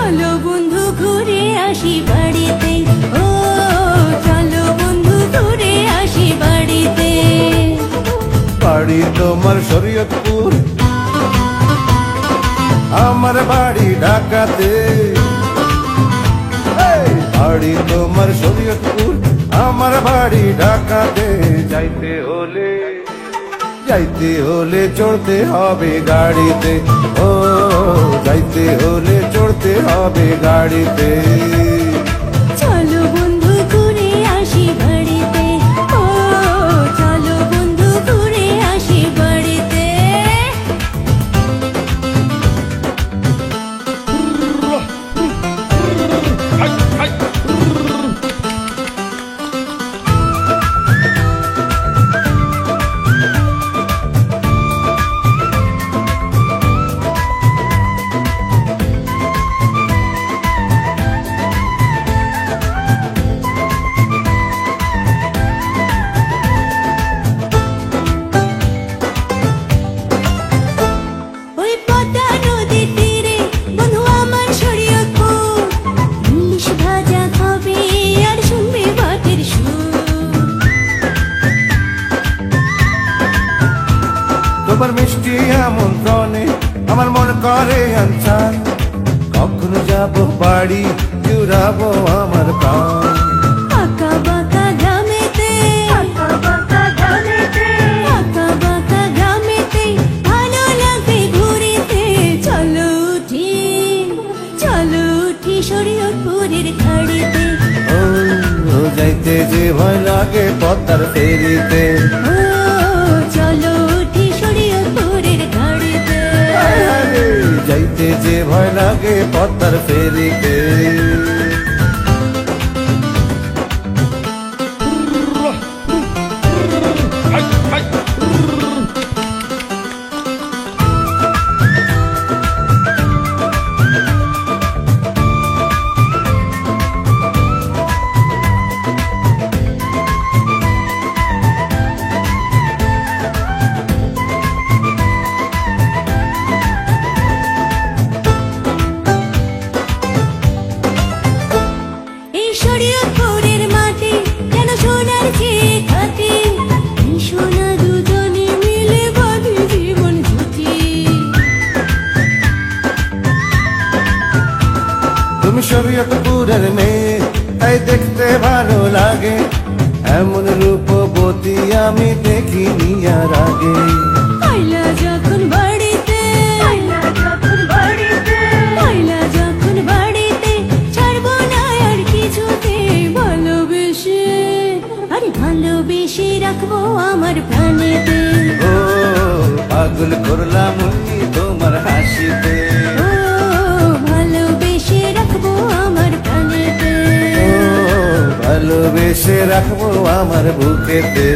চলো বন্ধু ঘুরে আসি বাড়িতে, ও চলো বন্ধু ঘুরে আসি বাড়িতে। বাড়ি তোমার শরীয়তপুর, আমার বাড়ি ঢাকাতে। বাড়ি তোমার শরীয়তপুর, আমার বাড়ি ঢাকাতে। যাইতে হলে চড়তে হবে গাড়িতে, ও যাইতে হলে চড়তে হবে গাড়িতে। চলো বন্ধু ঘুরে আসি বাড়িতে, ও চলো বন্ধু ঘুরে আসি বাড়িতে। ওই পদ্মা নদীর তীরে বন্ধু আমার শরীয়তপুর, ইলিশ ভাজা খাবে আর শুনবে বাটের সুর। তোমার মিষ্টি আমন্ত্রণে আমার মন করে আনচান, কখনো যাব বাড়ি জুড়াবো আমার প্রাণ। আঁকা বাঁকা গ্রামেতে, আঁকা বাঁকা গ্রামেতে ভালো লাগে ঘুরিতে। চলো উঠি শরীয়তপুরের ঘাড়িতে, ও যাইতে যে ভয় লাগে পদ্মার ফেরিতে। ও চলো উঠি শরীয়তপুরের ঘাড়িতে। যাইতে যে ভয় লাগে পদ্মার ফেরিতে। এই শরীয়তপুরের মাটি যেন সোনার চেয়ে খাঁটি, এই সোনা দুজনে মিলে বাঁধি জীবন জুটি। তুমি শরীয়তপুরের মেয়ে, তাই দেখতে ভালো লাগে, এমন রূপবতী আমি দেখিনি আর আগে। আইলা যখন বাড়িতে, ছাড়বো না আর কিছুতে। ভালোবেসে রাখবো আমার প্রাণেতে, ও পাগল করলাম উনি তোমার হাসিতে। ও ভালোবেসে রাখবো আমার প্রাণেতে, ও ভালোবেসে রাখবো আমার বুকেতে।